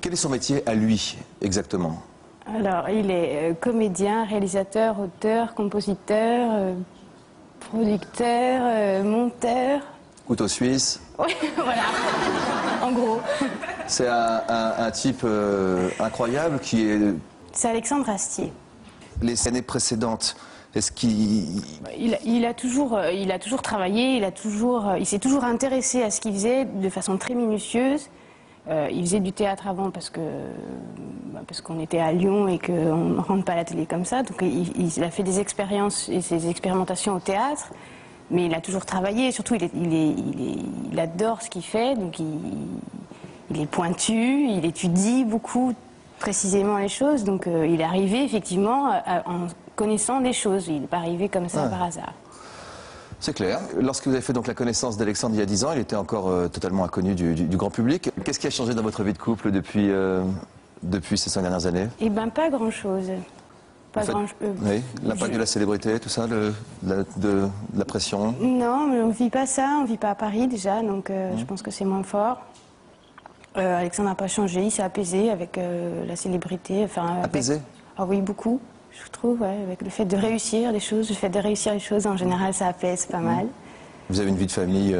Quel est son métier à lui, exactement? Alors, il est comédien, réalisateur, auteur, compositeur, producteur, monteur. Couteau suisse. Oui, voilà, en gros. C'est un type incroyable qui est... C'est Alexandre Astier. Les années précédentes, est-ce qu'il... Il a toujours travaillé, il s'est toujours intéressé à ce qu'il faisait de façon très minutieuse. Il faisait du théâtre avant parce qu'on était à Lyon et qu'on ne rentre pas à la télé comme ça. Donc il a fait des expériences et ses expérimentations au théâtre. Mais il a toujours travaillé, surtout il adore ce qu'il fait, donc il est pointu, il étudie beaucoup précisément les choses, donc il est arrivé effectivement en connaissant des choses, il n'est pas arrivé comme ça par hasard. C'est clair. Lorsque vous avez fait donc la connaissance d'Alexandre il y a 10 ans, il était encore totalement inconnu du grand public. Qu'est-ce qui a changé dans votre vie de couple depuis ces 5 dernières années? Eh bien, pas grand-chose. Oui, l'impact de la célébrité, tout ça, de la pression. Non, mais on ne vit pas ça, on ne vit pas à Paris déjà, donc je pense que c'est moins fort. Alexandre n'a pas changé, il s'est apaisé avec la célébrité. Apaisé? Ah oui, beaucoup, je trouve, ouais, avec le fait de réussir les choses. Le fait de réussir les choses, en général, ça apaise pas mal. Vous avez une vie de famille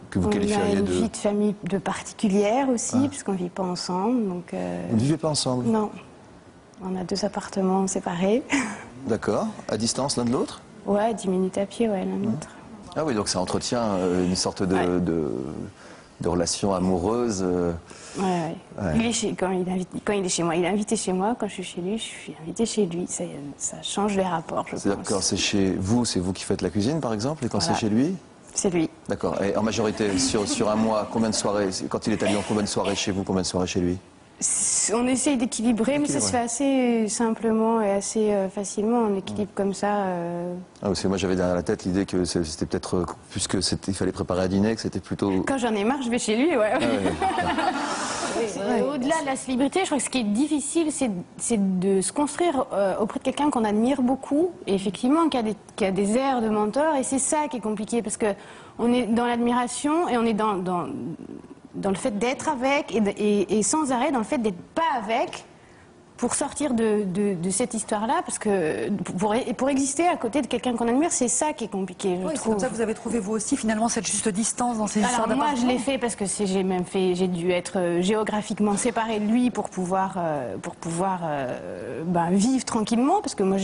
que vous qualifieriez de... On a une vie de famille de particulière aussi, puisqu'on ne vit pas ensemble. Donc, Vous ne vivez pas ensemble? Non. On a 2 appartements séparés. D'accord. À distance l'un de l'autre? Ouais, 10 minutes à pied, ouais, l'un de l'autre. Ah oui, donc ça entretient une sorte de relation amoureuse. Ouais. Quand il est chez moi, il est invité chez moi. Quand je suis chez lui, je suis invitée chez lui. Ça change les rapports, je pense. C'est-à-dire que quand c'est chez vous, c'est vous qui faites la cuisine, par exemple, et quand c'est chez lui? C'est lui. D'accord. Et en majorité, sur un mois, combien de soirées, quand il est à Lyon, combien de soirées chez vous, combien de soirées chez lui? On essaye d'équilibrer, mais ça se fait assez simplement et assez facilement. On équilibre comme ça. Ah, parce que moi j'avais derrière la tête l'idée que c'était peut-être, puisque il fallait préparer à dîner, que c'était plutôt... Quand j'en ai marre, je vais chez lui, ouais. Au-delà de la célébrité, je crois que ce qui est difficile, c'est de se construire auprès de quelqu'un qu'on admire beaucoup, et effectivement qui a des airs de mentor, et c'est ça qui est compliqué, parce qu'on est dans l'admiration et on est dans le fait d'être avec et sans arrêt dans le fait d'être pas avec pour sortir de cette histoire-là, parce que pour exister à côté de quelqu'un qu'on admire, c'est ça qui est compliqué, je trouve. C'est comme ça que vous avez trouvé vous aussi finalement cette juste distance dans ces histoires d'appartements. Moi je l'ai fait parce que j'ai dû être géographiquement séparée de lui pour pouvoir vivre tranquillement, parce que moi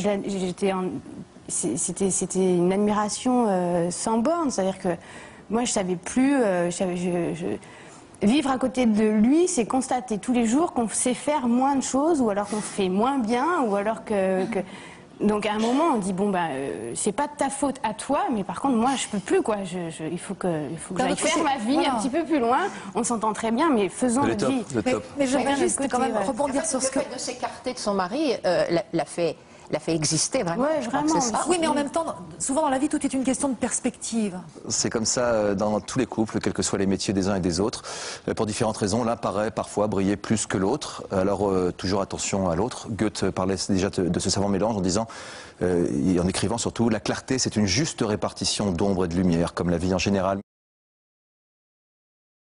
c'était une admiration sans borne, c'est-à-dire que moi je savais plus, vivre à côté de lui, c'est constater tous les jours qu'on sait faire moins de choses, ou alors qu'on fait moins bien, ou alors que... Donc à un moment, on dit, bon, c'est pas de ta faute à toi, mais par contre, moi, je peux plus, quoi. Il faut que j'aille faire ma vie un petit peu plus loin. On s'entend très bien, mais faisons notre vie. Mais je voudrais juste quand même rebondir sur ce que... Le fait de s'écarter de son mari l'a fait exister vraiment. Ouais, vraiment. Oui, mais en même temps, souvent dans la vie, tout est une question de perspective. C'est comme ça dans tous les couples, quels que soient les métiers des uns et des autres. Pour différentes raisons, l'un paraît parfois briller plus que l'autre. Alors toujours attention à l'autre. Goethe parlait déjà de ce savant mélange en disant, en écrivant surtout, la clarté c'est une juste répartition d'ombre et de lumière, comme la vie en général.